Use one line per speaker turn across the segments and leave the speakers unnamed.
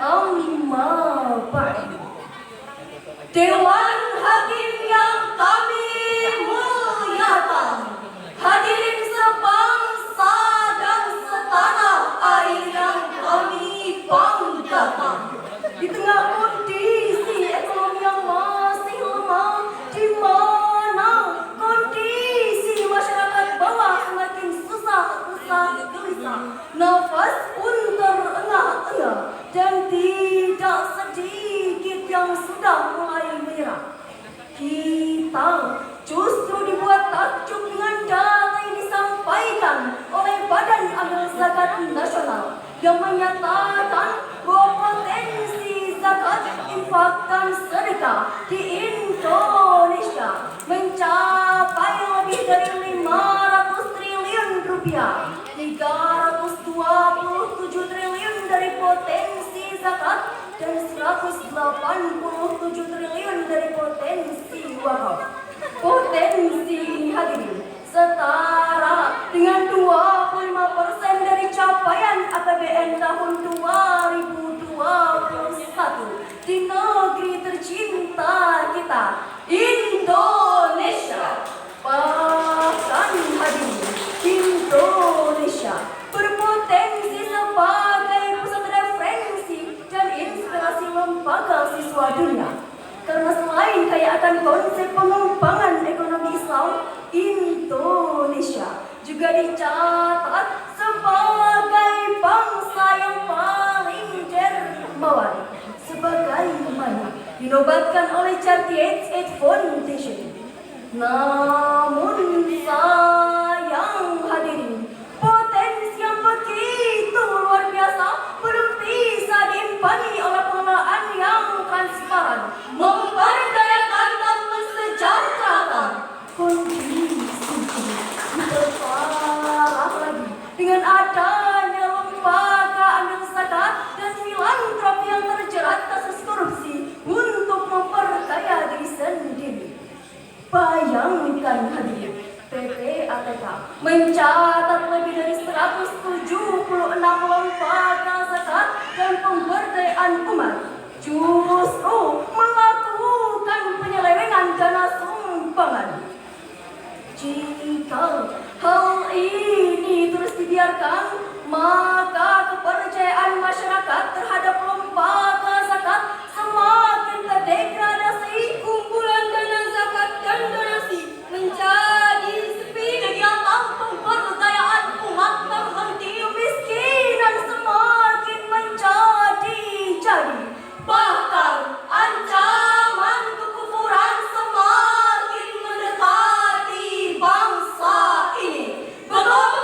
Amma ba'd. Dewan Hakim yang kami muliakan, hadirin sebangsa dan setanah air yang kami banggakan. Di tengah kondisi ekonomi yang masih lemah, di mana kondisi masyarakat bawah semakin susah gelisah, nafas pun terengah-engah, dan tidak sedikit yang sudah mulai menyerah. Kita justru dibuat takjub dengan data yang disampaikan oleh Badan Amil Zakat Nasional yang menyatakan bahwa potensi zakat, infak dan sedekah di Indonesia mencapai lebih dari 500 triliun rupiah, 327 triliun dari potensi zakat dan 187 triliun dari potensi wakaf. Potensi ini hadirin setara dengan 25% dari capaian APBN tahun 2021 di negeri tercinta kita, Indonesia. Bahkan hadirin, Indonesia berpotensi sebagai pusat referensi dan inspirasi lembaga siswa dunia. Karena selain kaya akan konsep pengembangan ekonomi Islam, Indonesia juga dicatat sebagai bangsa yang paling dermawan, sebagaimana dinobatkan oleh Charity Aid Foundation. Namun sayang hadirin, potensi yang begitu luar biasa belum bisa diimbangi oleh pengelolaan yang transparan, memberdayakan dan mensejahterakan. Kondisi diperparah lagi dengan adanya lembaga amil zakat dan filantropi yang terjerat kasus korupsi untuk memperkaya diri sendiri. Bayangkan hadirin, PPATK mencatat lebih dari 176 lembaga zakat dan pemberdayaan umat justru melakukan penyelewengan dana sumbangan. Jika hal ini terus dibiarkan, maka kepercayaan masyarakat terhadap lembaga zakat semakin terdegradasi. Kumpulan dana zakat dan donasi menjadi sepi, kegiatan pemberdayaan umat terhenti, kemiskinan semakin menjadi-jadi, bahkan ancaman kekufuran semakin mendekati bangsa ini. Betul?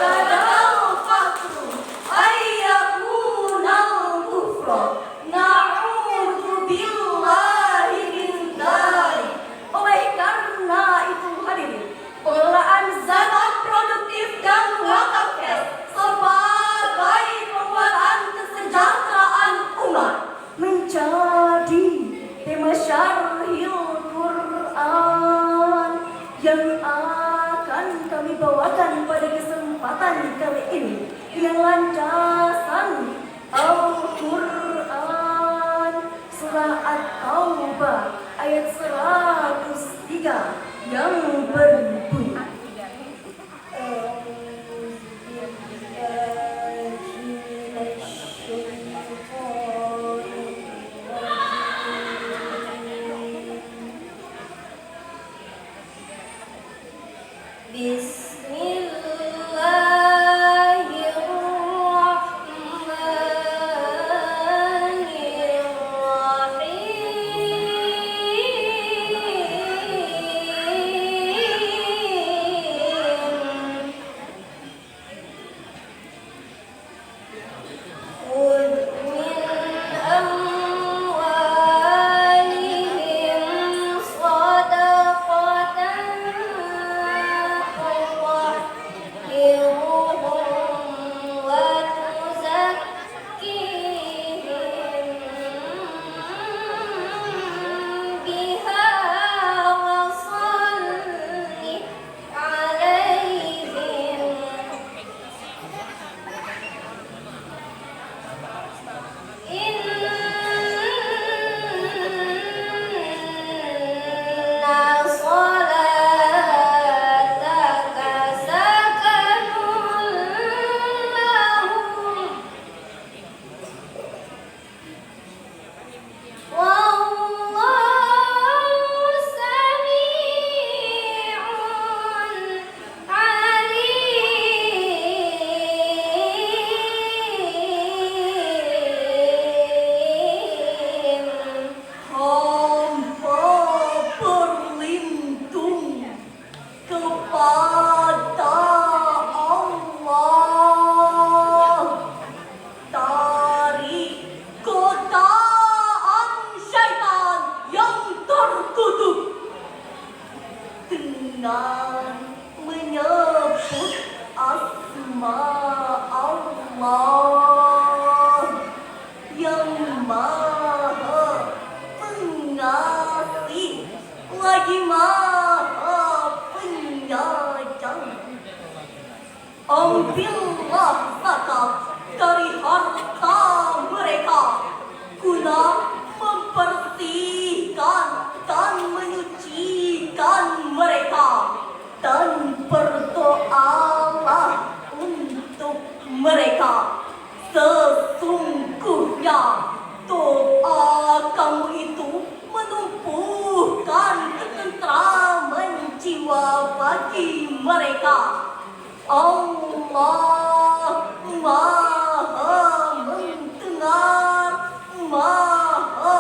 Kadal fakru ayyakunal kufra, na'udzubillahi min dzalik. Oleh karena itu hadirin, pengelolaan zakat produktif dan wakaf sebagai penguatan kesejahteraan umat menjadi tema syarhil Quran yang akan kami bawakan pada kesempatan kali ini dengan landasan Al-Quran surah At-Taubah ayat 103 yang berbunyi, Ya, doa kamu itu menumbuhkan ketentraman jiwa bagi mereka. Allah Maha mendengar, Maha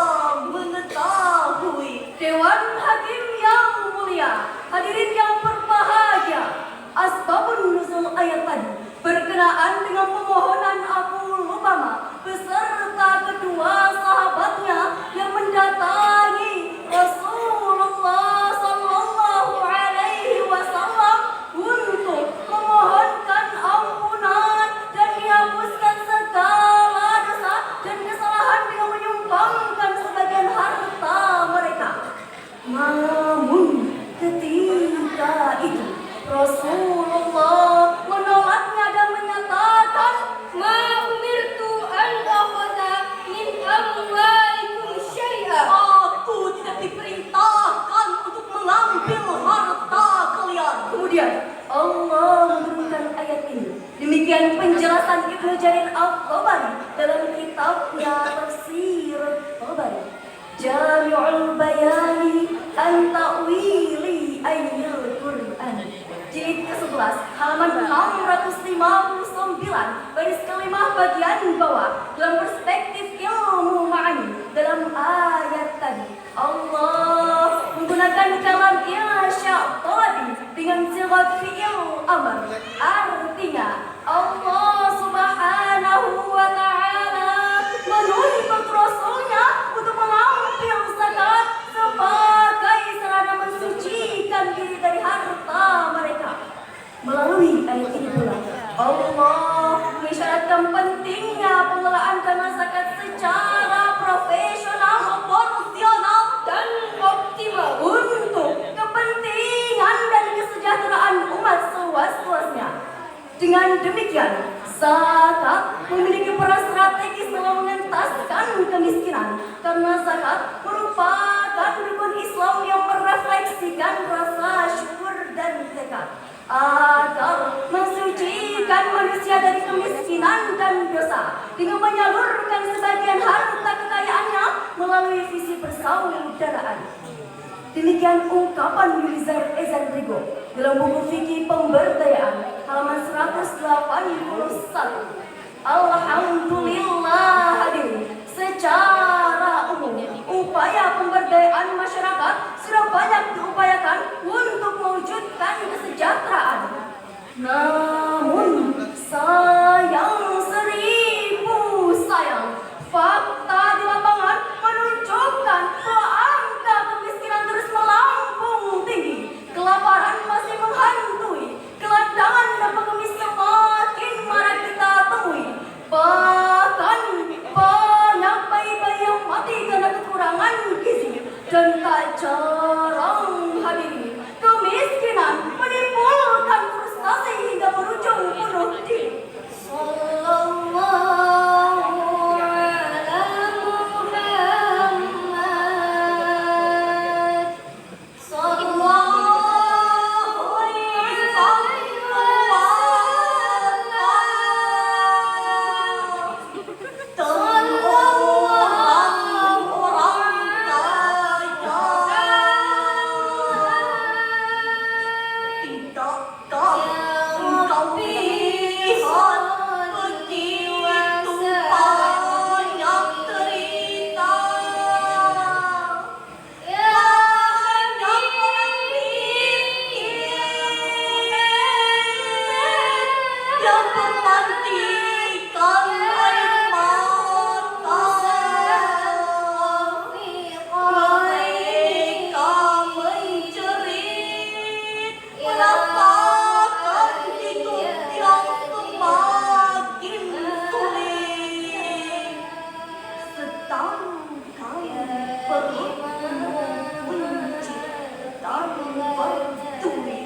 mengetahui. Dewan Hakim yang mulia, hadirin yang berbahagia, asbabun nuzul ayat tadi berkenaan dengan pemohonan Abu Lubama beserta kedua sahabatnya yang mendatangi Rasulullah Sallallahu Alaihi Wasallam untuk memohonkan ampunan dan dihapuskan segala dosa dan kesalahan dengan menyumbangkan sebagian harta mereka. Namun ketika itu Rasulullah menolaknya dan menyatakan,
Ma umirtu an akhadha min amwalikum syai'a.
aku tidak diperintahkan untuk mengambil harta kalian. Kemudian Allah menurunkan ayat ini. Demikian penjelasan Ibnu Jarir Al-Tabari dalam kitabnya Tafsir Tabari, Jami'ul Bayani an Ta'wili Ayatul Qur'an, jilid ke-11 halaman 659 baris kelimah bagian bawah, dalam perspektif ilmu ma'ani. Dalam ayat tadi Allah menggunakan kalam insya tadi dengan sigat fi'il amr. Artinya Allah Subhanahu wa ta'ala menuntut Rasulnya untuk mengambil zakat sebagai sarana mensucikan diri dari harta mereka. Melalui ayat ini pula Allah mengisyaratkan pentingnya pengelolaan dana zakat secara profesional, proporsional, dan optimal untuk kepentingan dan kesejahteraan umat seluas-luasnya. Dengan demikian, zakat memiliki peran strategis dalam mengentaskan kemiskinan, karena zakat merupakan rukun Islam yang merefleksikan rasa syukur dan zakat agar mensucikan manusia dari kemiskinan dan dosa dengan menyalurkan sebagian harta kekayaannya melalui visi persaudaraan. Demikian ungkapan Yulizar Ezan Rigo dalam buku fikih pemberdayaan halaman 181. Alhamdulillah hadirin, secara umum upaya pemberdayaan masyarakat sudah banyak diupayakan untuk mewujudkan kesejahteraan. Namun sayang seribu sayang, fakta di lapangan menunjukkan bahwa angka kemiskinan terus melambung tinggi, kelaparan masih menghantui, gelandangan dan pengemis semakin marak kita temui. Bahkan banyak bayi-bayi yang mati karena kekurangan gizi, dan tak jarang hadirin, kemiskinan menimbulkan frustasi hingga berujung bunuh diri. Sallallahu ala Muhammad, sallallahu alaihi wasallam. Dan orang-orang kaya tidakkah engkau lihat begitu banyak derita? Banyak orang miskin yang bermandikan air mata. Mereka menjerit merasakan hidup yang semakin sulit, sedangkan perutmu buncit dan berduri.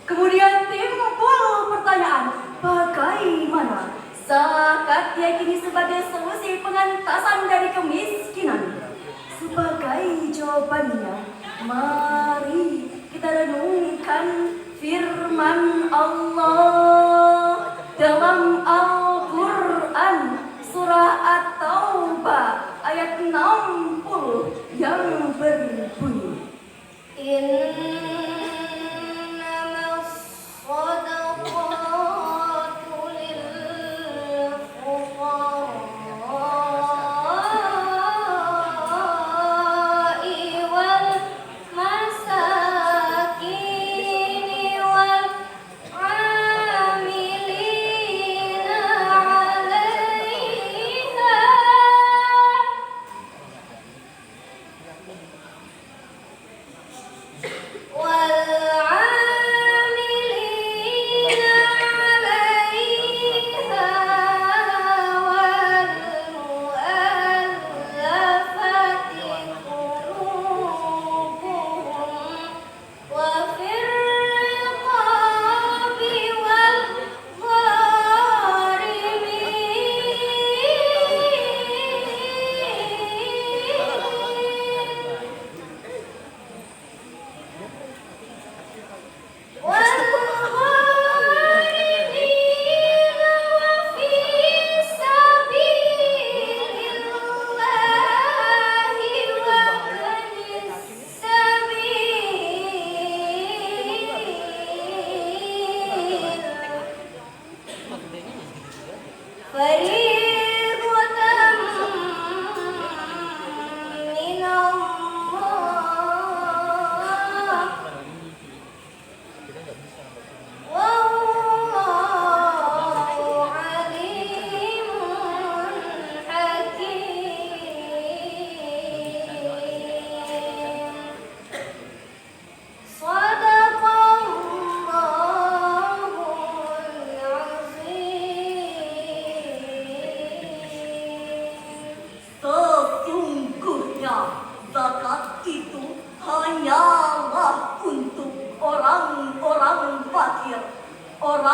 Kemudian timbul pertanyaan, bagaimana zakat diyakini sebagai solusi pengentasan dari kemiskinan? Sebagai jawabannya, mari kita renungkan firman Allah dalam Al-Quran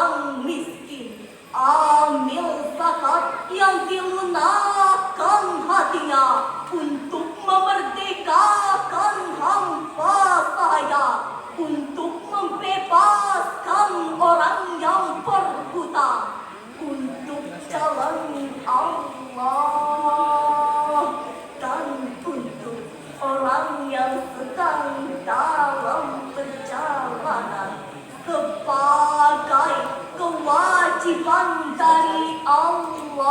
orang miskin. Amil zakat yang dilunakkan hatinya untuk memerdekakan hamba sahaya, untuk membebaskan orang yang berhutang, untuk jalan Allah, dan untuk orang yang sedang dalam perjalanan, sebagai kewajiban dari Allah.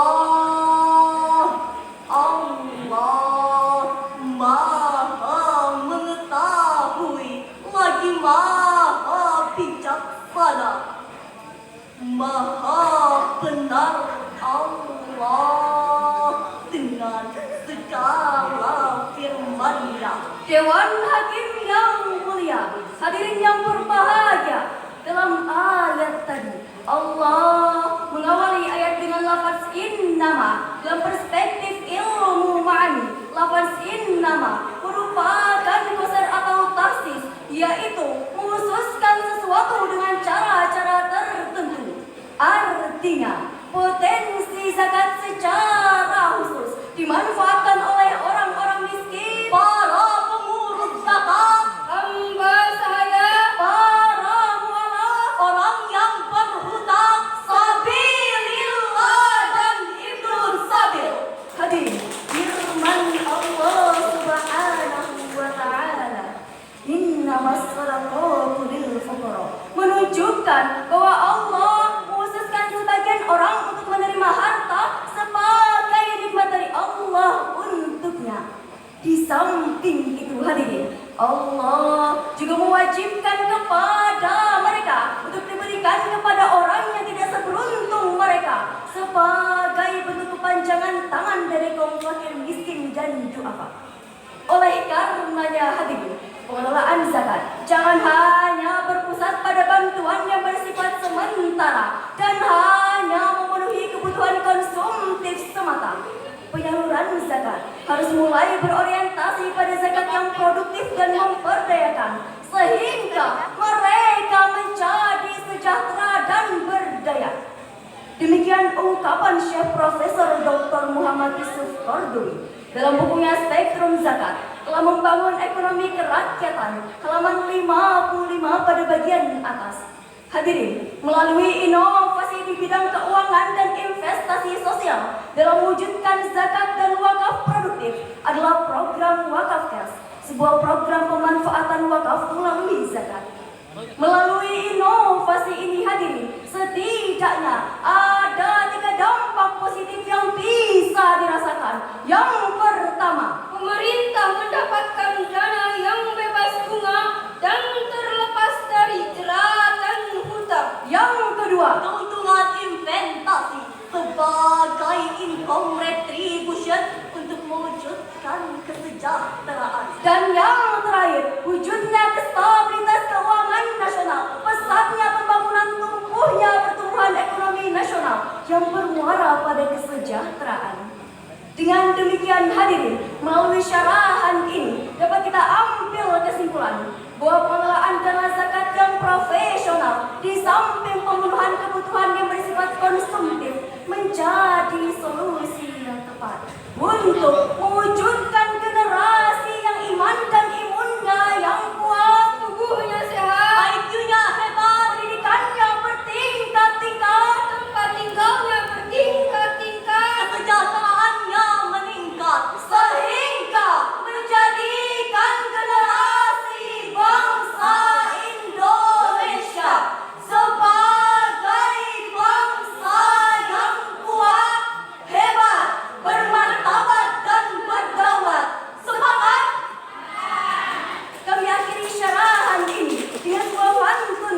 Allah Maha mengetahui lagi Maha bijaksana. Maha benar Allah dengan segala firman-Nya. Dewan Hakim yang mulia, hadirin yang berbahagia, dalam ayat tadi Allah mengawali ayat dengan lafaz innama. Dalam perspektif ilmu ma'ani, lafaz innama merupakan qasar atau tahsis, yaitu mengkhususkan sesuatu dengan cara-cara tertentu. Artinya, potensi zakat secara khusus dimanfaatkan oleh orang-orang miskin, para pengurus zakat, hamba sahaya, para mualaf, orang yang berhutang, sabilillah dan ibnun sabil. Hadirin, firman Allah Subhanahu wa ta'ala, innamas shadaqatu lil fuqara, menunjukkan bahwa Allah mengkhususkan sebagian orang untuk menerima harta sebagai nikmat dari Allah untuknya. Di samping itu hadirin, Allah juga mewajibkan kepada mereka untuk diberikan kepada orang yang tidak seberuntung mereka sebagai bentuk kepanjangan tangan dari kaum fakir, miskin dan duafa. Oleh karenanya hadirin, pengelolaan zakat jangan hanya berpusat pada bantuan yang bersifat sementara dan hanya memenuhi kebutuhan konsumtif semata. Penyaluran zakat harus mulai berorientasi pada zakat yang produktif dan memperdayakan, sehingga mereka menjadi sejahtera dan berdaya. Demikian ungkapan Syekh Profesor Dr. Muhammad Yusuf Qaradawi dalam bukunya Spektrum Zakat telah membangun ekonomi kerakyatan, halaman 55 pada bagian atas. Hadirin, melalui inovasi di bidang keuangan dan investasi sosial dalam mewujudkan zakat dan wakaf produktif adalah program Wakaf Cash, sebuah program pemanfaatan wakaf melalui zakat. Melalui inovasi ini hadirin, setidaknya ada 3 dampak positif yang bisa dirasakan. Yang pertama,
Pemerintah mendapatkan dana yang bebas bunga dan terlepas dari jeratan hutang.
Yang kedua, keuntungan investasi sebagai income retribution untuk mewujudkan kesejahteraan. Dan yang terakhir, wujudnya stabilitas keuangan nasional, pesatnya pembangunan, tumbuhnya pertumbuhan ekonomi nasional yang bermuara pada kesejahteraan. Dengan demikian hadirin, melalui syarahan ini dapat kita ambil kesimpulan bahwa pengelolaan dana zakat yang profesional di samping pemenuhan kebutuhan yang bersifat konsumtif menjadi solusi yang tepat untuk mewujudkan generasi yang iman dan imunnya yang kuat,
Tubuhnya sehat,
IQ-nya hebat, pendidikannya bertingkat-tingkat,
tempat tinggalnya bertingkat-tingkat,
kesejahteraannya meningkat, sehingga menjadikan generasi bangsa Indonesia sebagai bangsa yang kuat, hebat, bermartabat dan berdaulat. Sepakat? Kami akhiri syarahan ini dengan sebuah pantun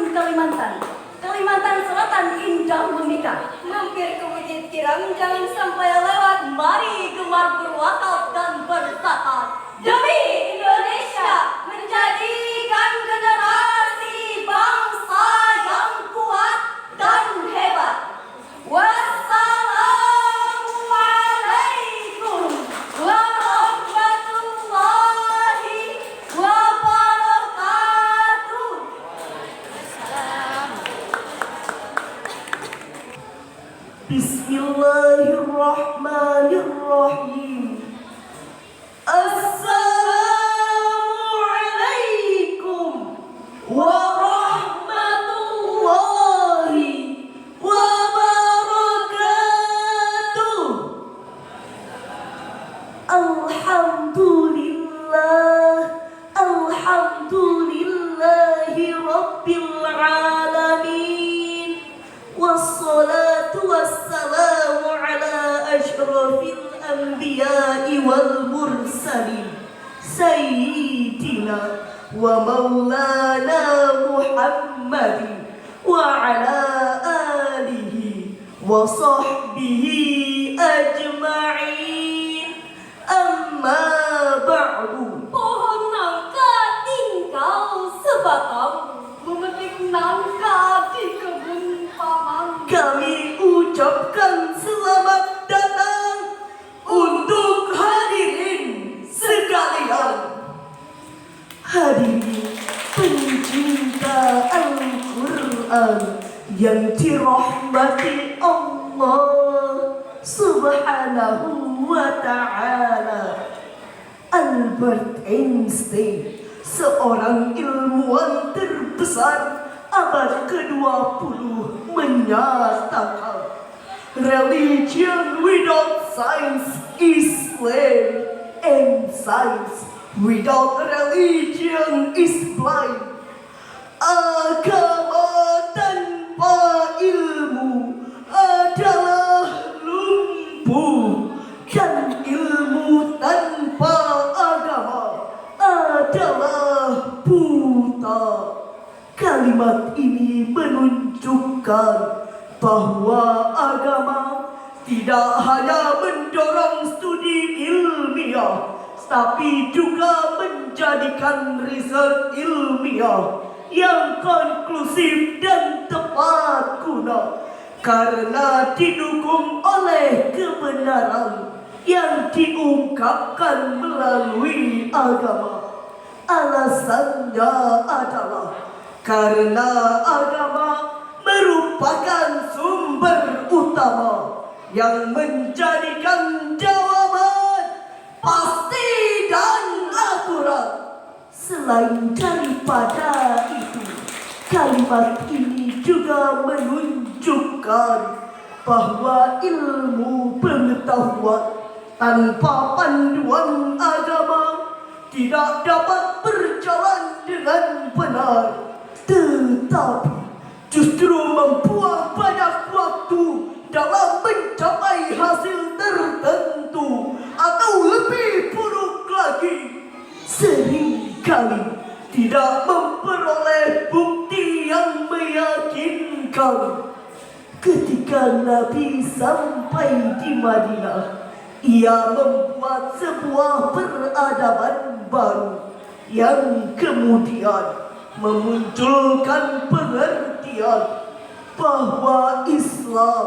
Kalimantan Selatan indah memikat.
mampir ke Bukit Tiram, jangan sampai lewat.
Mari gemar berwakaf dan berzakat demi Indonesia menjadikan generasi bangsa yang kuat dan hebat. Wassalamualaikum warahmatullahi wabarakatuh. Bismillahirrahmanirrahim. Assalamualaikum warahmatullahi wabarakatuh. Alhamdulillahi rabbil alamin. Wassalatu wassalamu ala asyrafil anbiya'i wal mursalin sayyidina wa maulana Muhammadin wa ala alihi wa sahbihi ajma'in. Amma ba'du.
Pohon nangka tinggal sebatang, memetik nangka di kebun paman.
Kami ucapkan selamat datang untuk hadirin sekalian. Hadirin pencinta Al-Quran yang dirahmati Allah Subhanahu wa ta'ala. Albert Einstein, seorang ilmuwan terbesar abad ke-20, menyatakan religion without science is lame, and science without religion is blind. Agama tanpa ilmu adalah lumpuh, dan ilmu tanpa agama adalah buta. Kalimat ini menunjukkan bahwa agama tidak hanya mendorong studi ilmiah, tapi juga menjadikan riset ilmiah yang konklusif dan tepat guna, karena didukung oleh kebenaran yang diungkapkan melalui agama. Alasannya adalah karena agama merupakan sumber utama yang menjadikan jawaban pasti dan akurat. Selain daripada itu, kalimat ini juga menunjukkan bahwa ilmu pengetahuan tanpa panduan agama tidak dapat berjalan dengan benar, tetapi justru membuang banyak waktu dalam mencapai hasil tertentu, atau lebih buruk lagi, seringkali tidak memperoleh bukti yang meyakinkan. Ketika Nabi sampai di Madinah, ia membuat sebuah peradaban baru yang kemudian memunculkan pengertian bahwa Islam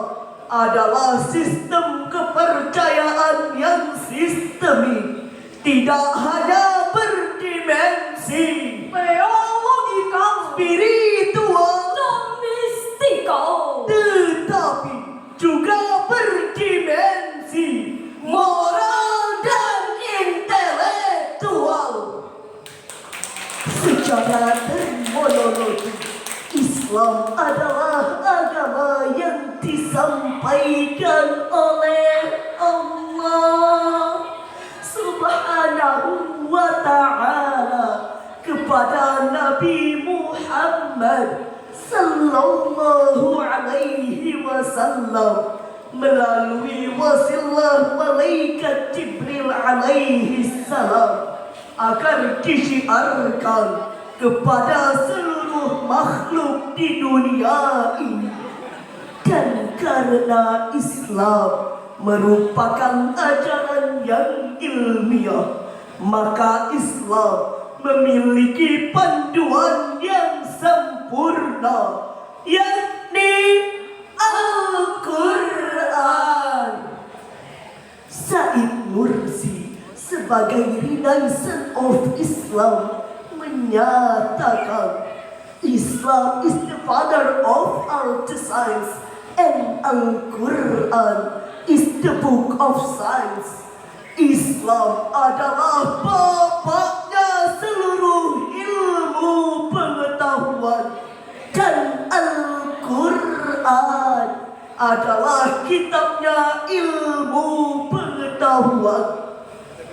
adalah sistem kepercayaan yang sistemik, tidak hanya berdimensi
Teologikal,
spiritual,
dan mistikal,
tetapi juga berdimensi moral dan intelektual. Secara terminologi, Islam adalah agama yang disampaikan oleh Allah Subhanahu wa ta'ala kepada Nabi Muhammad sallallahu alaihi wasallam melalui wasilah malaikat Jibril alaihi salam, agar disiarkan kepada seluruh makhluk di dunia ini. Dan karena Islam merupakan ajaran yang ilmiah, maka Islam memiliki panduan yang sempurna, yakni Al-Quran. Said Nursi sebagai Renaissance of Islam menyatakan Islam is the father of all the science, and Al-Quran is
the book of science. Islam adalah bapaknya seluruh ilmu pengetahuan, dan Al-Quran adalah kitabnya ilmu pengetahuan.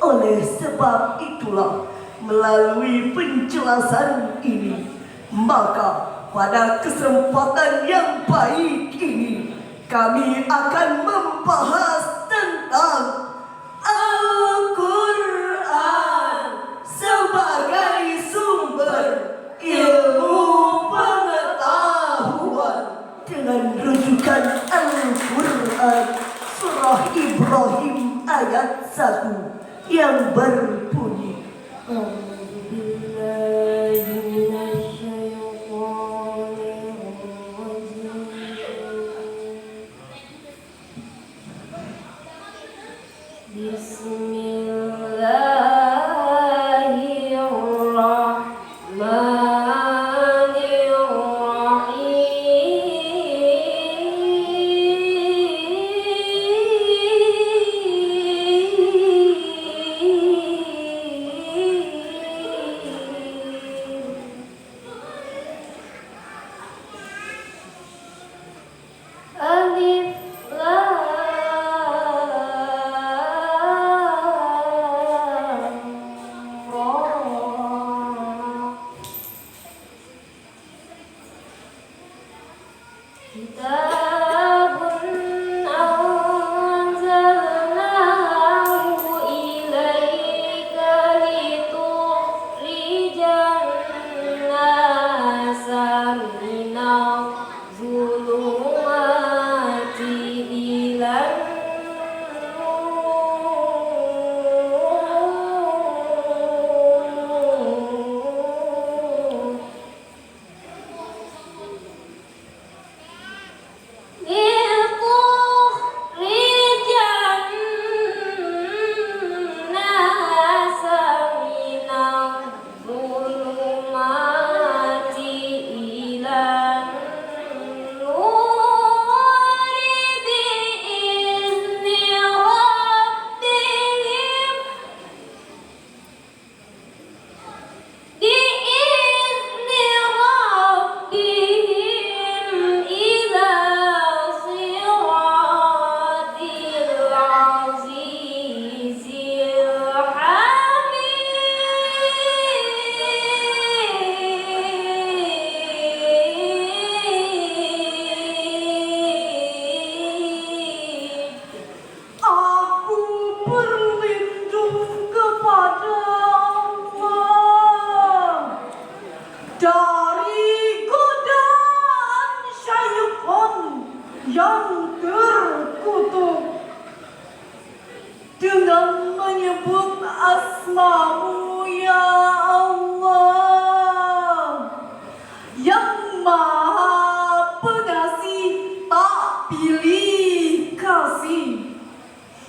Oleh sebab itulah, melalui penjelasan ini, maka pada kesempatan yang baik ini kami akan membahas tentang Al-Quran sebagai sumber ilmu pengetahuan dengan rujukan Al-Quran surah Ibrahim ayat 1 yang berbunyi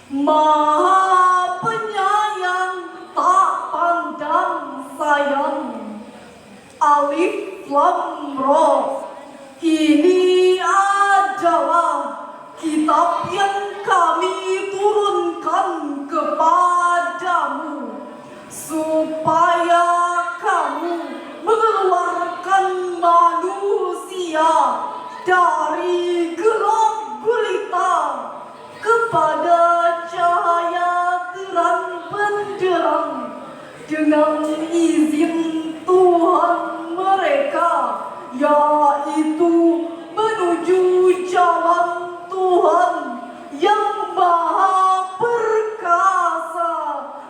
Maha penyayang, tak pandang sayang. Alif Lam Ra. Ini adalah kitab yang kami turunkan kepadamu supaya kamu mengeluarkan manusia dari gelap gulita kepada cahaya terang benderang dengan izin Tuhan mereka, yaitu menuju jalan Tuhan yang Maha Perkasa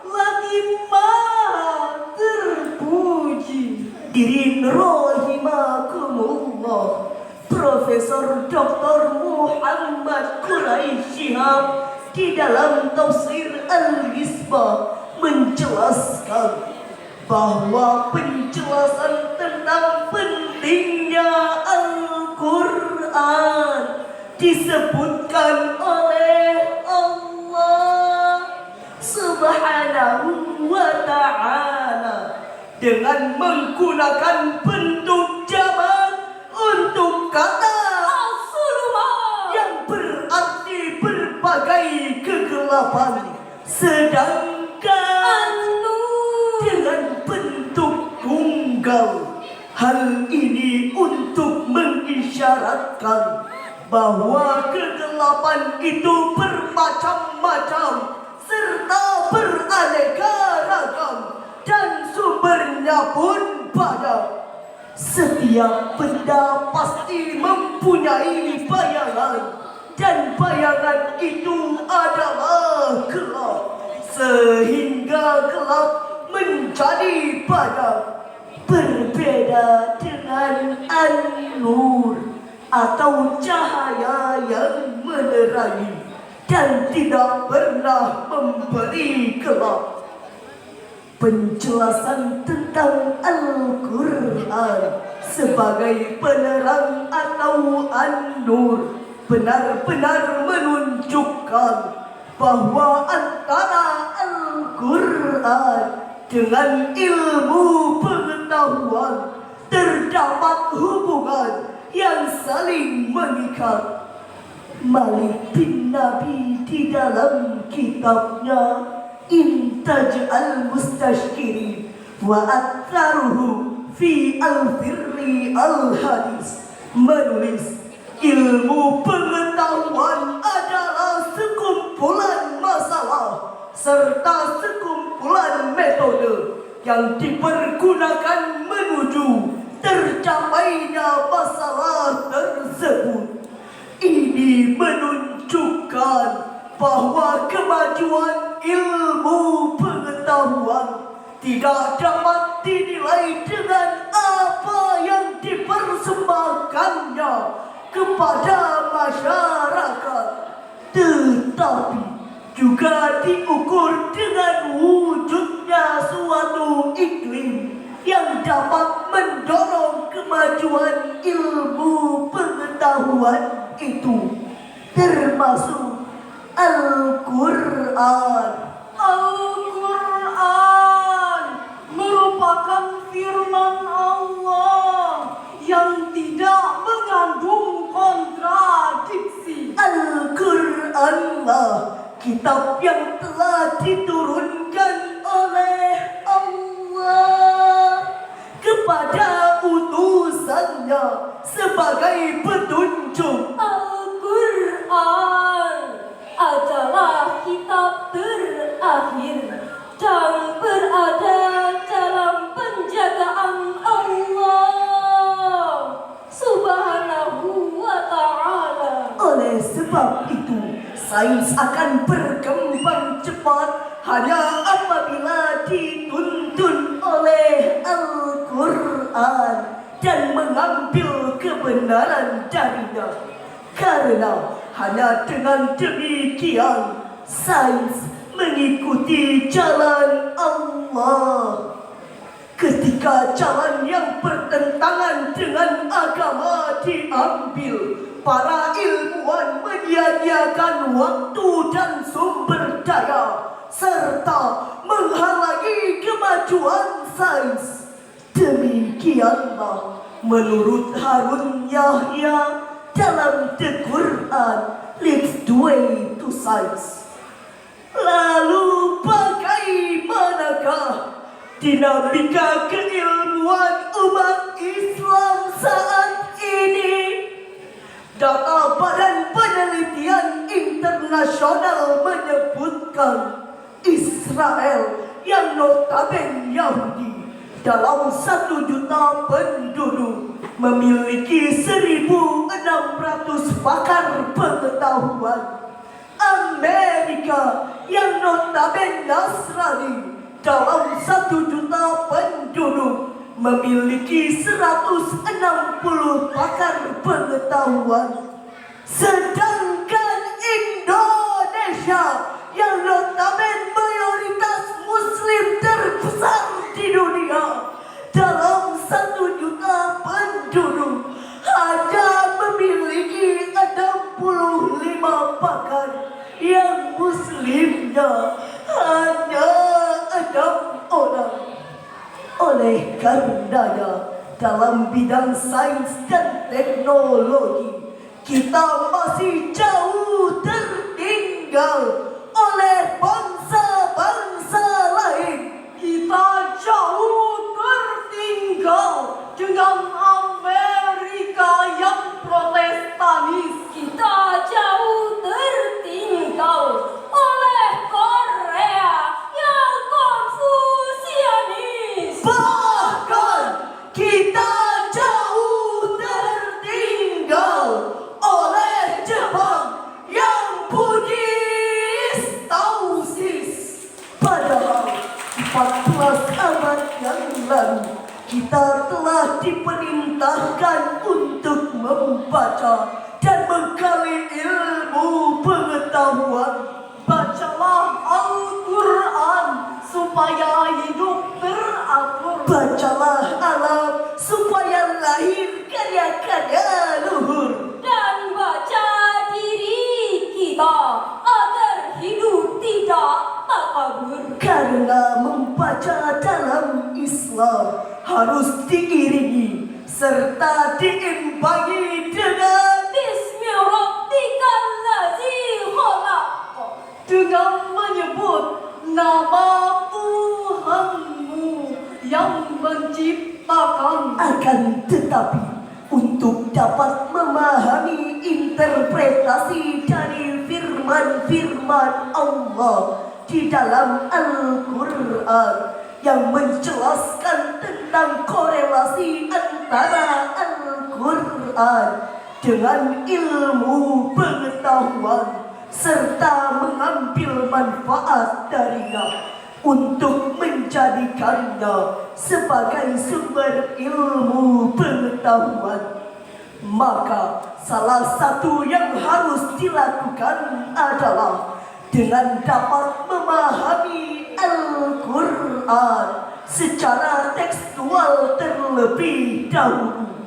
lagi Maha terpuji. Dirin rahimakumullah, Profesor Dr. Muhammad Quraish Shihab di dalam tafsir Al-Ghizbah menjelaskan bahwa penjelasan tentang pentingnya Al-Quran disebutkan oleh Allah Subhanahu wa ta'ala dengan menggunakan bentuk jamak untuk kata
As-Suluma
yang berarti berbagai delapan, sedangkan dengan bentuk tunggal. Hal ini untuk mengisyaratkan bahwa kedelapan itu bermacam-macam serta beraneka ragam dan sumbernya pun banyak. Setiap benda pasti mempunyai bayangan dan bayangan itu adalah gelap, sehingga gelap menjadi banyak. Berbeda dengan an-nur atau cahaya yang menerangi dan tidak pernah memberi gelap. Penjelasan tentang Al-Quran sebagai penerang atau an-nur benar-benar menunjukkan bahwa antara Al-Quran dengan ilmu pengetahuan terdapat hubungan yang saling mengikat. Malik bin Nabi di dalam kitabnya Intaj al-Mustashkirin wa Aktharuhu fi al-Firri al-Hadis menulis, ilmu pengetahuan adalah sekumpulan masalah serta sekumpulan metode yang dipergunakan menuju tercapainya masalah tersebut. Ini menunjukkan bahwa kemajuan ilmu pengetahuan tidak dapat dinilai dengan apa yang dipersembahkannya kepada masyarakat, tetapi juga diukur dengan wujudnya suatu iklim yang dapat mendorong kemajuan ilmu pengetahuan itu, termasuk Al-Quran.
Al-Quran merupakan firman Allah yang tidak mengandung kontradiksi.
Al-Quranlah kitab yang telah diturunkan oleh Allah kepada utusannya sebagai petunjuk.
Al-Quran adalah kitab terakhir dan berada dalam penjagaan Allah Subhanahu wa ta'ala.
Oleh sebab itu, sains akan berkembang cepat hanya apabila dituntun oleh Al-Quran dan mengambil kebenaran darinya. Karena hanya dengan demikian sains mengikuti jalan Allah. Ketika jalan yang bertentangan dengan agama diambil, para ilmuwan menyia-nyiakan waktu dan sumber daya serta menghalangi kemajuan sains. Demikianlah menurut Harun Yahya dalam The Quran leads the way to science. Lalu bagaimanakah dinamika keilmuan umat Islam saat ini? Data Badan Penelitian Internasional menyebutkan Israel yang notabene Yahudi dalam 1 juta penduduk memiliki 1.600 pakar pengetahuan. Amerika yang notabene Nasrani dalam 1 juta penduduk memiliki 160 pakar pengetahuan. Sedangkan Indonesia yang notabene mayoritas muslim terbesar di dunia dalam 1 juta penduduk hanya memiliki 65 pakar yang muslimnya hanya 6 orang. Oleh karenanya, dalam bidang sains dan teknologi kita masih jauh tertinggal. Oleh telah diperintahkan untuk membaca dan menggali ilmu pengetahuan. Bacalah Al-Quran supaya hidup teratur. Bacalah alam supaya lahir karya-karya luhur.
Dan baca diri kita agar hidup tidak takabur.
Karena membaca dalam Islam harus diiringi serta diimbangi dengan
Bismi rabbikal ladzi khalaq.
dengan menyebut nama Tuhanmu yang menciptakan. Akan tetapi untuk dapat memahami interpretasi dari firman-firman Allah di dalam Al-Quran yang menjelaskan tentang korelasi antara Al-Quran dengan ilmu pengetahuan serta mengambil manfaat darinya untuk menjadikannya sebagai sumber ilmu pengetahuan, maka salah satu yang harus dilakukan adalah dengan dapat memahami Al-Quran secara tekstual terlebih dahulu,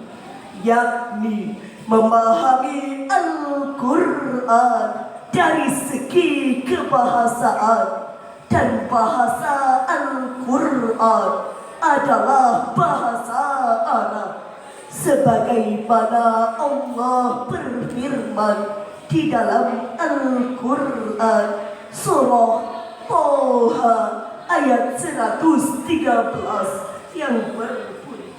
yakni memahami Al-Quran dari segi kebahasaan, dan bahasa Al-Quran adalah bahasa Arab, sebagaimana Allah berfirman di dalam Al-Quran surah Toha ayat 113 yang berbunyi,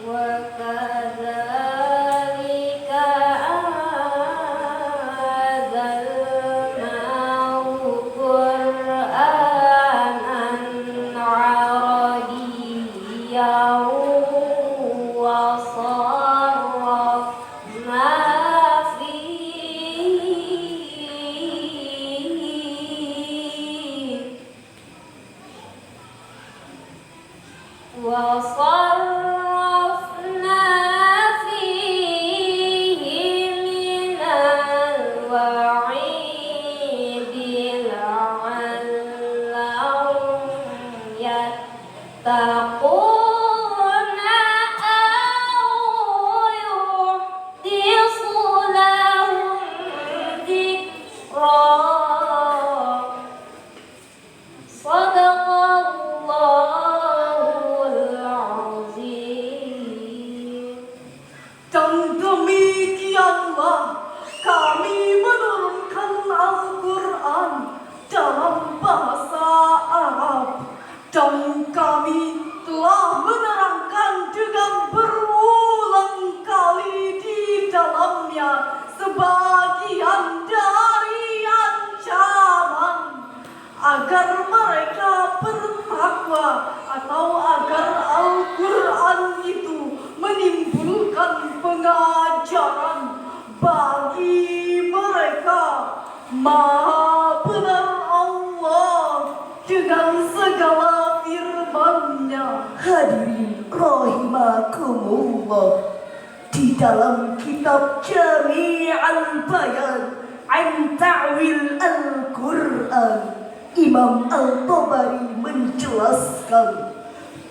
Wa kadzalika anzalnahu Qur'anan Arabiyyan wa sarrafna فيه من الوعيد لعلهم يتقون أو يحدث لهم ذكرا.
dan demikianlah kami menurunkan Al-Quran dalam bahasa Arab, dan kami telah menerangkan dengan berulang kali di dalamnya sebagian dari ancaman agar mereka bertakwa, atau agar Al-Quran itu menimbulkan pengajaran bagi mereka. Maha benar Allah dengan segala firman-Nya. Hadirin rahimakumullah, di dalam kitab Jami' Bayan an Ta'wil Al-Quran, Imam Al-Tabari menjelaskan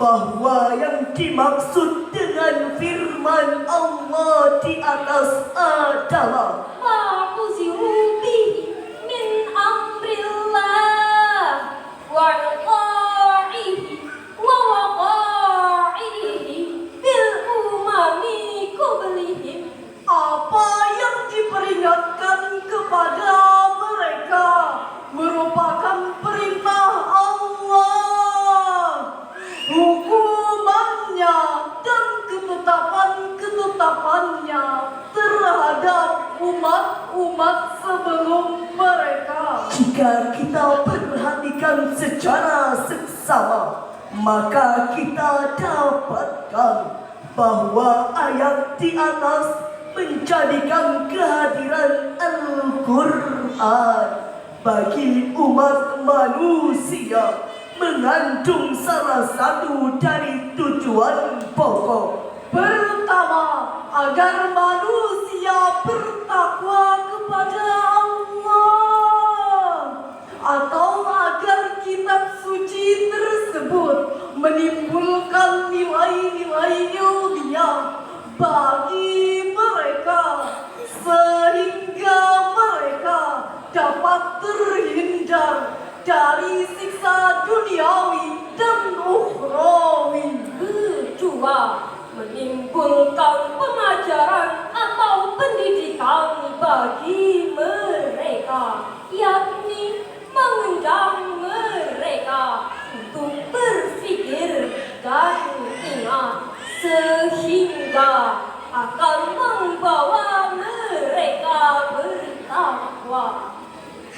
bahwa yang dimaksud dengan firman Allah di atas adalah
Ma uziru bihi min amrillah wa iqa'ihi wa waqa'ihi bil umami qablihim.
apa yang diperingatkan kepada mereka merupakan perintah Allah, hukumannya dan ketetapan-ketetapannya terhadap umat-umat sebelum mereka. Jika kita perhatikan secara seksama, maka kita dapatkan bahwa ayat di atas menjadikan kehadiran Al-Quran bagi umat manusia mengandung salah satu dari tujuan pokok. Pertama, agar manusia bertakwa kepada Allah, atau agar kitab suci tersebut menimbulkan nilai-nilai ilmiah bagi mereka, sehingga mereka dapat terhindar dari siksa duniawi dan ukhrawi.
Kedua, menimbulkan pengajaran atau pendidikan bagi mereka, yakni mengundang mereka untuk berpikir dan ingat, sehingga akan membawa mereka bertakwa.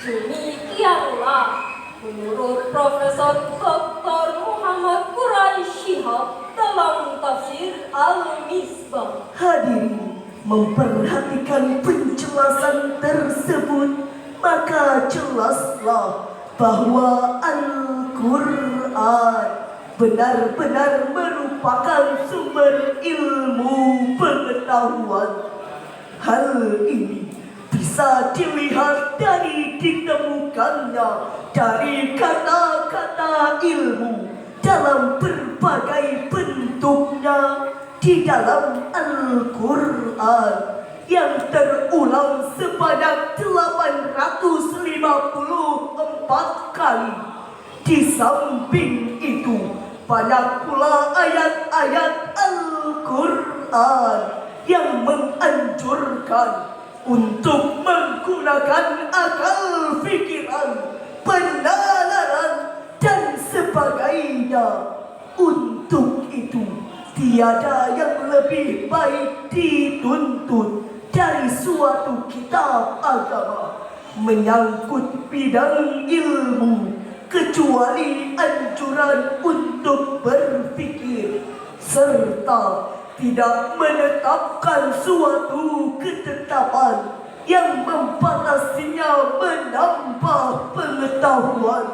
Demikianlah menurut Profesor Dr. Muhammad Quraish Shihab dalam tafsir Al-Misbah.
Hadirin, memperhatikan penjelasan tersebut, maka jelaslah bahwa Al-Quran benar-benar merupakan sumber ilmu pengetahuan. Hal ini bisa dilihat dari ditemukannya dari kata-kata ilmu dalam berbagai bentuknya di dalam Al-Quran yang terulang sebanyak 854 kali. Di samping itu, banyak pula ayat-ayat Al-Quran yang menganjurkan untuk menggunakan akal fikiran, penalaran, dan sebagainya. Untuk itu, tiada yang lebih baik dituntut dari suatu kitab agama menyangkut bidang ilmu kecuali anjuran untuk berpikir serta tidak menetapkan suatu ketetapan yang membatasinya menambah pengetahuan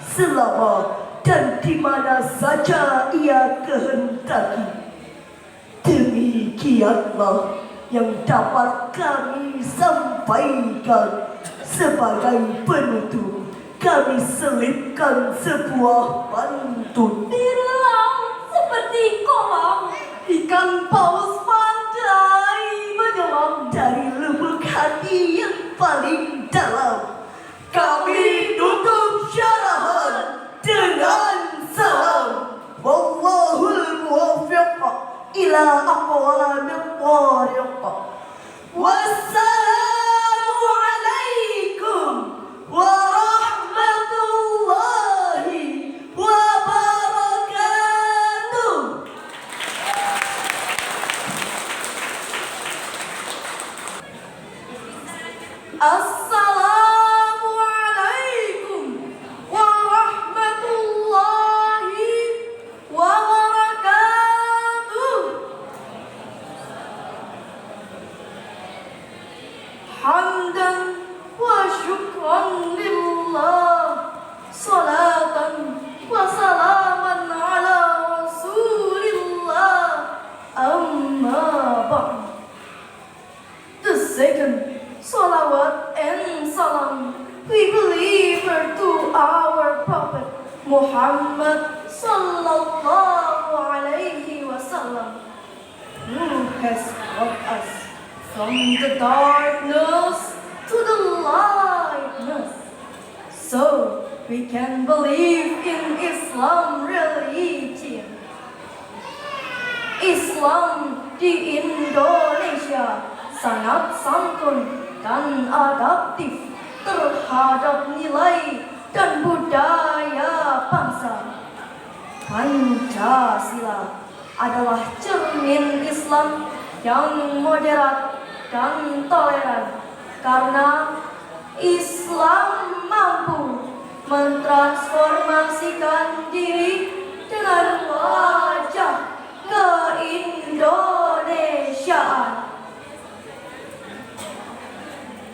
selama dan di mana saja ia kehendaki. Demikianlah yang dapat kami sampaikan. Sebagai penutup, kami selipkan sebuah pantun.
Di laut seperti kolam,
Ikan paus pandai menyelam dari lubuk hati yang paling dalam. Kami tutup syarahan dengan salam. Wallahul muwaffiq ila aqwamit thariq. Wassalamu alaikum warahmatullahi wabarakatuh. Assalamualaikum warahmatullahi wabarakatuh. Hamdan wa syukran lillah, salatan wa salaman ala rasulillah, amma ba'd. The second salawat and salam we deliver to our Prophet Muhammad sallallahu alaihi wasallam, who has brought us from the darkness to the lightness, so we can believe in Islam religion. Islam di Indonesia sangat santun dan adaptif terhadap nilai dan budaya bangsa. Pancasila adalah cermin Islam yang moderat dan toleran, karena Islam mampu mentransformasikan diri dengan wajah keindonesiaan.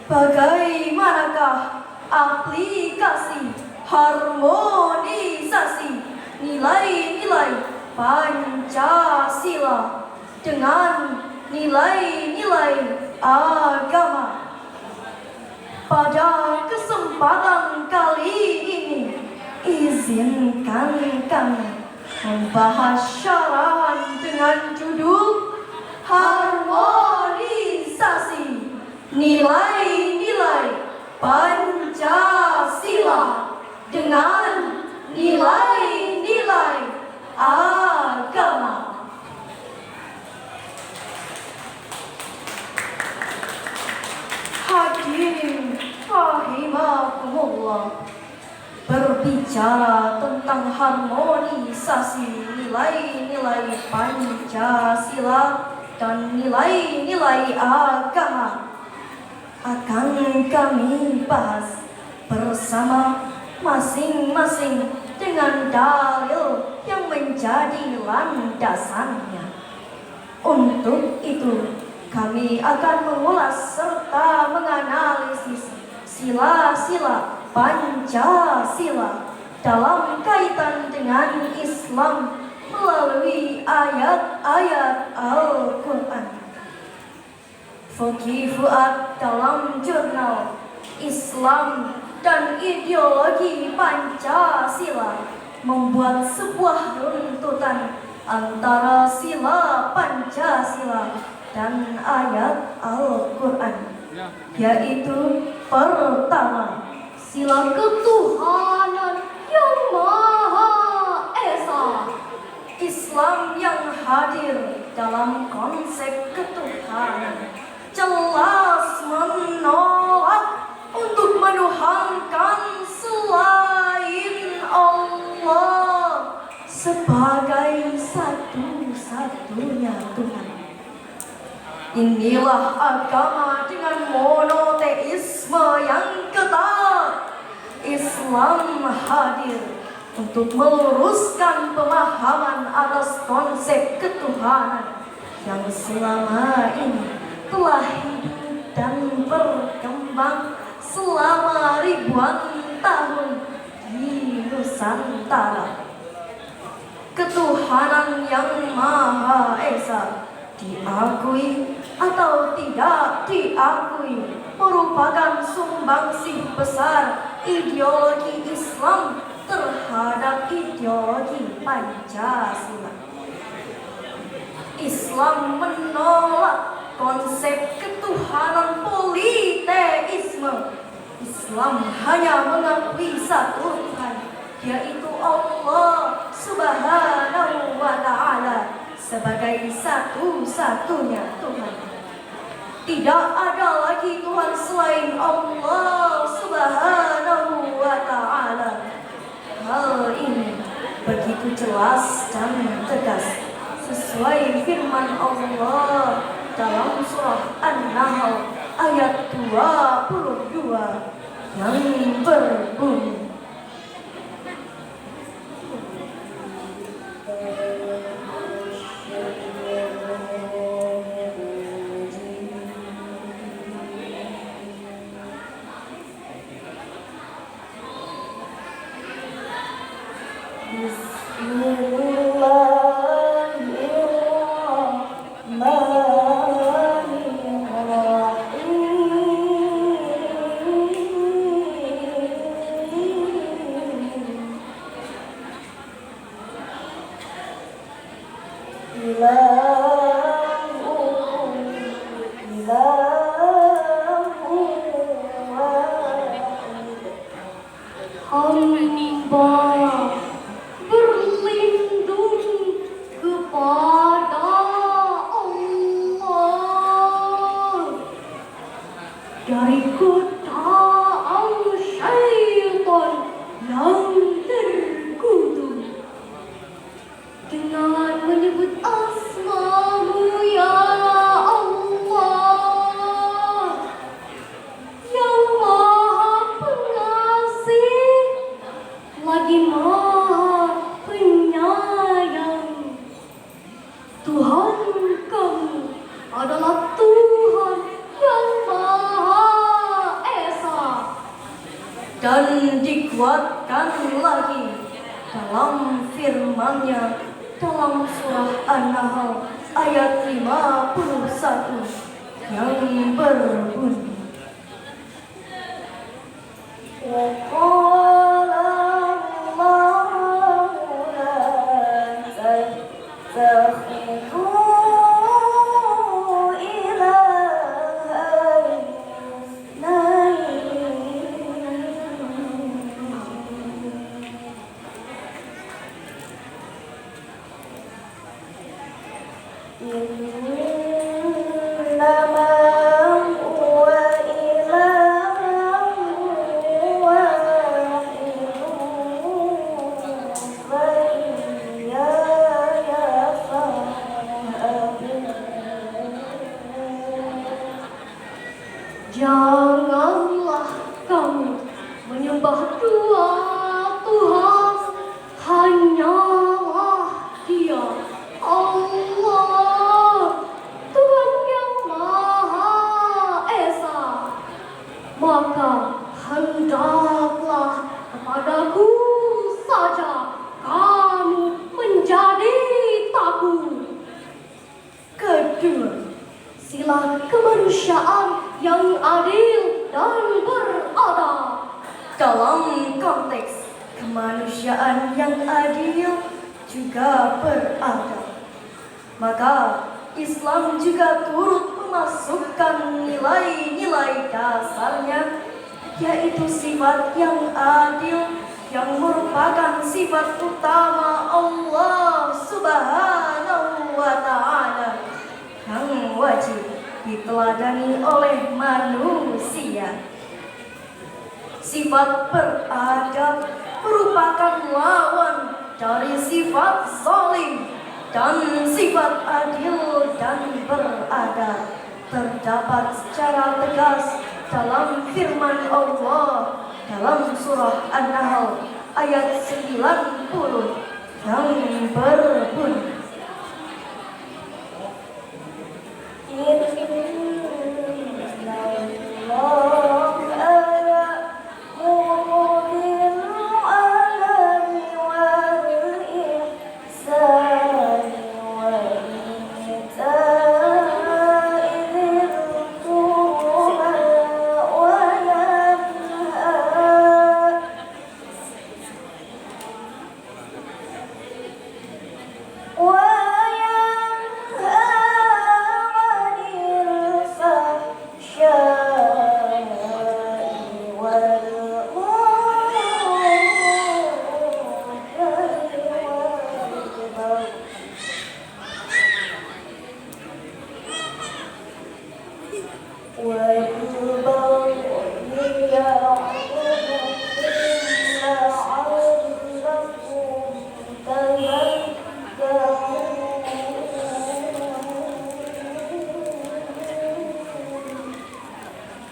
Bagaimanakah aplikasi harmonisasi nilai-nilai Pancasila dengan nilai-nilai agama. Pada kesempatan kali ini, izinkan kami membahas syarahan dengan judul harmonisasi nilai-nilai Pancasila dengan nilai-nilai agama. Hadirin rahimakumullah, berbicara tentang harmonisasi nilai-nilai Pancasila dan nilai-nilai agama akan kami bahas bersama masing-masing dengan dalil yang menjadi landasannya. Untuk itu, kami akan mengulas serta menganalisis sila-sila Pancasila dalam kaitan dengan Islam melalui ayat-ayat Al-Quran. Fakih Fuad dalam jurnal Islam dan Ideologi Pancasila membuat sebuah runtutan antara sila Pancasila dan ayat Al-Quran, yaitu pertama, sila ketuhanan yang Maha Esa. Islam yang hadir dalam konsep ketuhanan jelas menolak untuk menuhankan selain Allah sebagai satu-satunya Tuhan. Inilah agama dengan monoteisme yang ketat. Islam hadir untuk meluruskan pemahaman atas konsep ketuhanan yang selama ini telah hidup dan berkembang selama ribuan tahun di Nusantara. Ketuhanan yang Maha Esa, diakui atau tidak diakui, merupakan sumbangsih besar ideologi Islam terhadap ideologi Pancasila. Islam menolak konsep ketuhanan politeisme. Islam hanya mengakui satu Tuhan, yaitu Allah Subhanahu wa Ta'ala sebagai satu-satunya Tuhan. Tidak ada lagi Tuhan selain Allah Subhanahu wa Ta'ala. Hal ini begitu jelas dan tegas sesuai firman Allah dalam surah An-Nahl ayat 22 yang berbunyi, hamba berlindung kepada Allah dari godaan syaitan yang terkutuk dengan menyebut asma-Mu ya Allah yang Maha Pengasih lagi
dan dikuatkan lagi dalam firman-Nya dalam surah An-Nahl ayat 51 yang berbunyi, وَقَالَ اللَّهُ لَا تَتَّخِذُوا إِلَٰهَيْنِ إِنَّمَا هُوَ إِلَٰهٌ وَاحِدٌ فَإِيَّايَ فَارْهَبُونِ.
Janganlah kamu menyembah dua Tuhan, hanyalah Dia Allah, Tuhan yang Maha Esa. Maka hendaklah kepadaku saja kamu menjadi takut. Kedua, sila kemanusiaan yang adil dan beradab.
Dalam konteks kemanusiaan yang adil juga beradab, maka Islam juga turut memasukkan nilai-nilai dasarnya, yaitu sifat yang adil yang merupakan sifat utama Allah Subhanahu wa Ta'ala yang wajib diteladani oleh manusia. Sifat beradab merupakan lawan dari sifat zalim, dan sifat adil dan beradab terdapat secara tegas dalam firman Allah dalam surah An-Nahl ayat 90 yang berbunyi,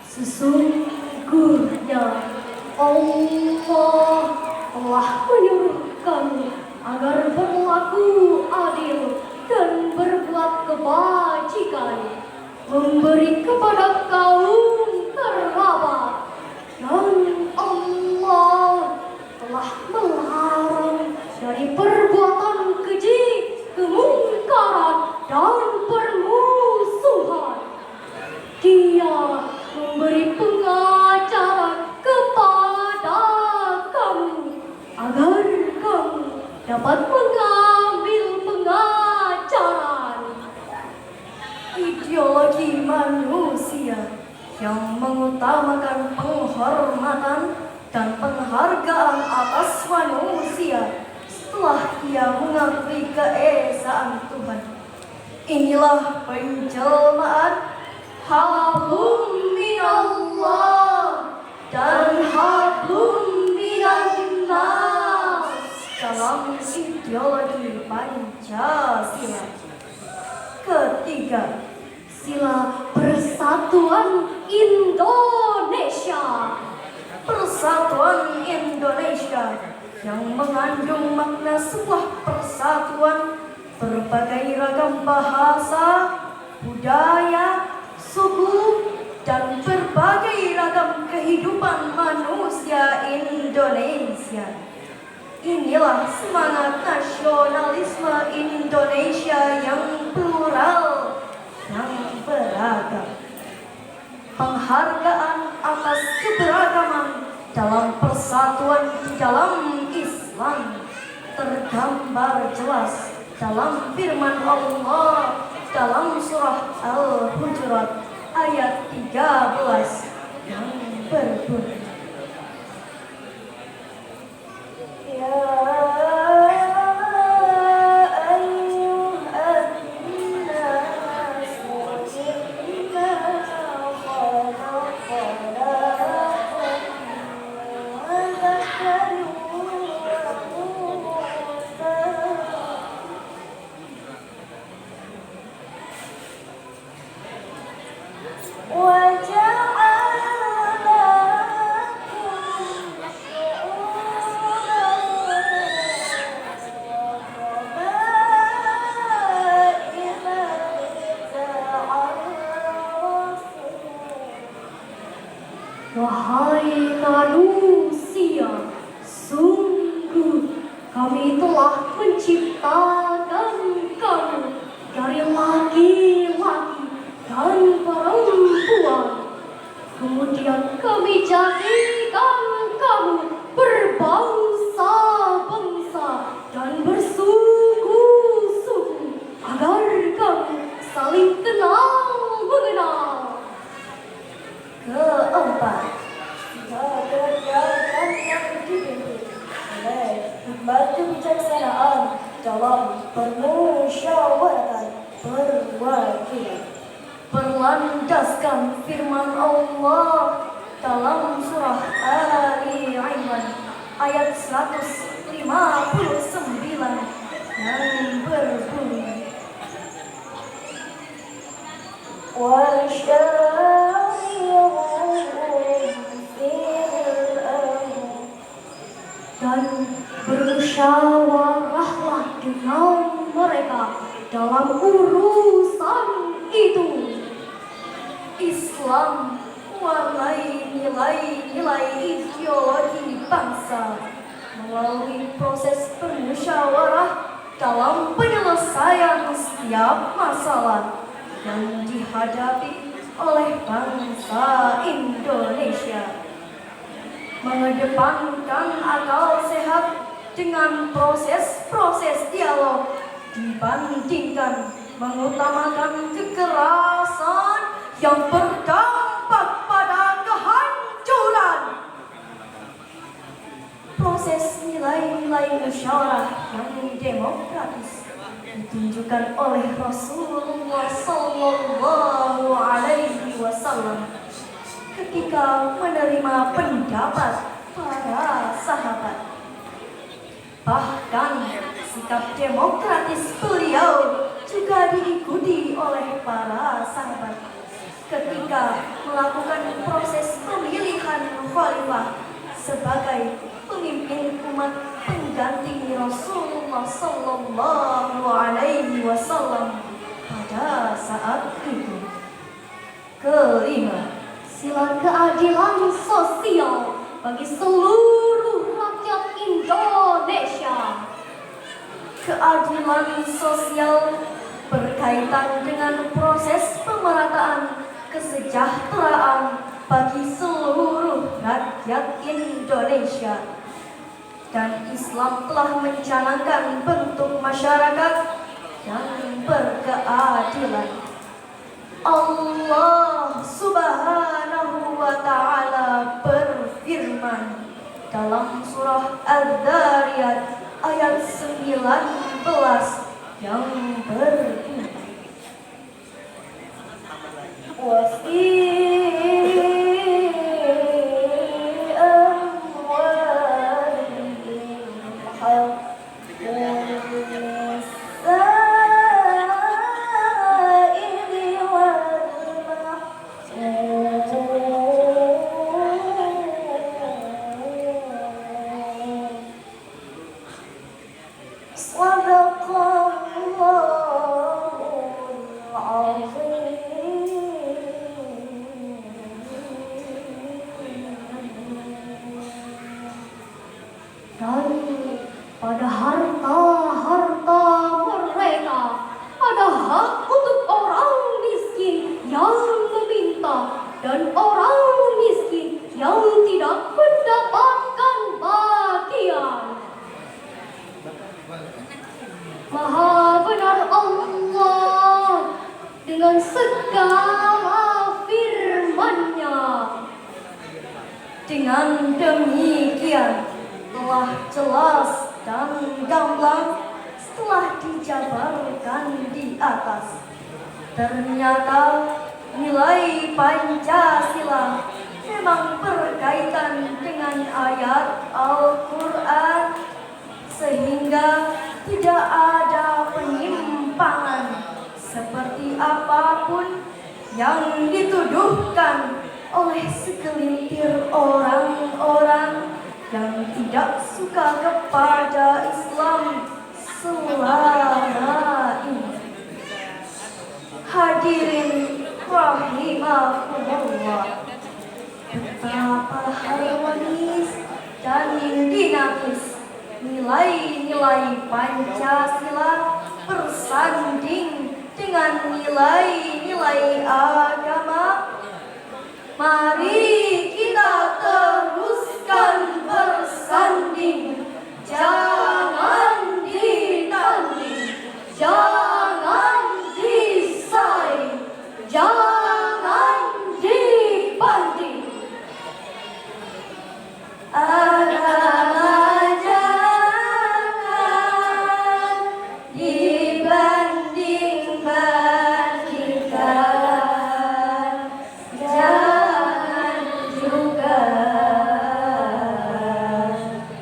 sesungguhnya Allah telah menyuruh kami agar berlaku adil dan berbuat kebajikan, memberi kepada kaum kerabat, dan Allah telah melarang dari perbuatan keji, kemungkaran, dan permusuhan. Dia memberi pengajaran kepada kamu agar kamu dapat mengambil pengajaran.
Ideologi manusia yang mengutamakan penghormatan dan penghargaan atas manusia setelah ia mengakui keesaan Tuhan. Inilah penjelmaan hablum minallah dan hablum minannas dalam ideologi Pancasila. Ketiga,
Sila Persatuan Indonesia.
Persatuan Indonesia yang mengandung makna sebuah persatuan berbagai ragam bahasa, budaya, suku, dan berbagai ragam kehidupan manusia Indonesia. Inilah semangat nasionalisme Indonesia yang plural, yang beragam. Penghargaan atas keberagaman dalam persatuan di dalam Islam tergambar jelas dalam firman Allah dalam surah Al-Hujurat ayat 13 yang berbunyi, Ya
Wahai manusia, sungguh kami telah menciptakan kamu dari laki-laki dan perempuan. Kemudian kami jadikan kamu berbangsa-bangsa dan bersuku-suku agar kamu saling kenal mengenal.
Keempat, kegiatan yang dipimpin oleh hikmat kebijaksanaan dalam permusyawaratan perwakilan, berlandaskan firman Allah dalam surah Ali Imran ayat 159 yang berbunyi,
dan bermusyawarahlah dengan mereka dalam urusan itu.
Islam mewarnai nilai-nilai ideologi bangsa melalui proses bermusyawarah dalam penyelesaian setiap masalah yang dihadapi oleh bangsa Indonesia, mengedepankan akal sehat dengan proses-proses dialog dibandingkan mengutamakan kekerasan yang berdampak pada kehancuran. Proses nilai-nilai musyawarah yang demokratis ditunjukkan oleh Rasulullah Sallallahu Alaihi Wasallam ketika menerima pendapat para sahabat. Bahkan sikap demokratis beliau juga diikuti oleh para sahabat ketika melakukan proses pemilihan khalifah sebagai pemimpin umat pengganti Rasulullah Sallallahu Alaihi Wasallam pada saat itu. Kelima,
Sila keadilan sosial bagi seluruh rakyat Indonesia.
Keadilan sosial berkaitan dengan proses pemerataan kesejahteraan bagi seluruh rakyat Indonesia, dan Islam telah mencanangkan bentuk masyarakat yang berkeadilan. Allah Subhanahu wa Ta'ala berfirman dalam surah Al-Dhariyat ayat 19 yang berbunyi,
dan pada harta-harta mereka ada hak untuk orang miskin yang meminta dan orang miskin yang tidak mendapatkan bagian. Maha benar Allah dengan segala firman-Nya.
Dengan demikian telah jelas dan gamblang setelah dijabarkan di atas. Ternyata nilai Pancasila memang berkaitan dengan ayat Al-Quran, sehingga tidak ada penyimpangan seperti apapun yang dituduhkan oleh segelintir orang-orang yang tidak suka kepada Islam selama ini. Hadirin rahimakumullah, betapa harmonis dan dinamis nilai-nilai Pancasila bersanding dengan nilai-nilai agama. Mari kita teruskan bersanding, jangan ditanding, jangan disaing, jangan dibanding. Agama jangan dibanding-bandingkan, jangan juga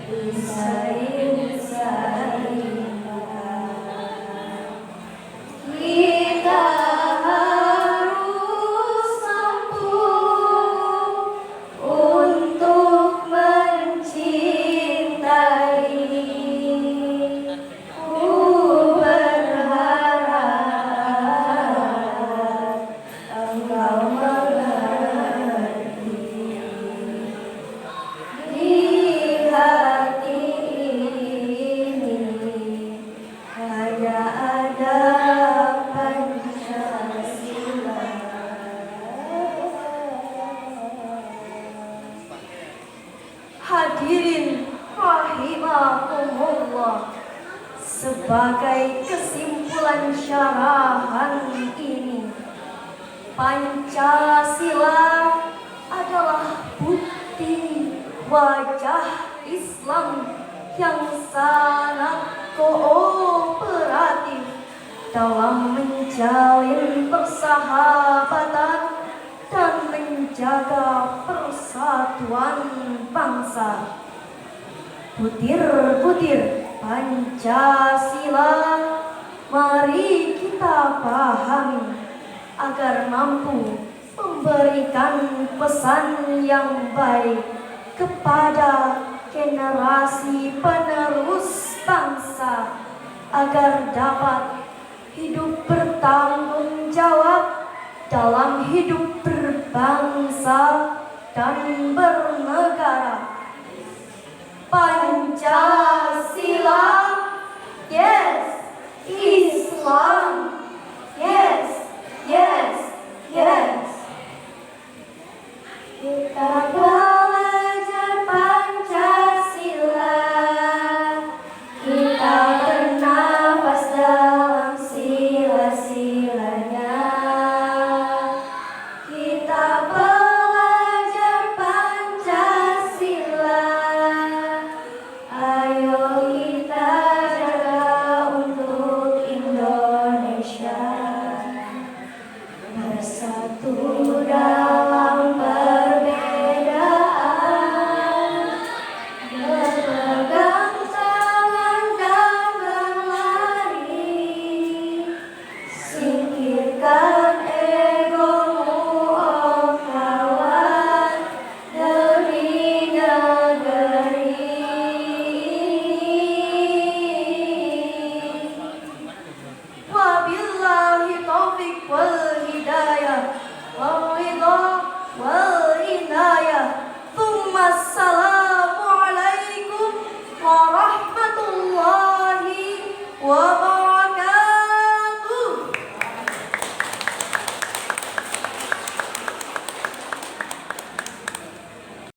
disaing-saingkan. Kita harus mampu untuk mencintai. Ku berharap engkau mengerti. Di hati ini hanya ada Pancasila. Hadirin rahimakumullah, sebagai kesimpulan syarahan ini, Pancasila adalah bukti wajah Islam yang sangat kooperatif dalam menjalin persahabatan dan menjaga persatuan bangsa. Butir-butir Pancasila mari kita pahami agar mampu memberikan pesan yang baik kepada generasi penerus bangsa agar dapat hidup bertanggung jawab dalam hidup berbangsa dan bernegara. Pancasila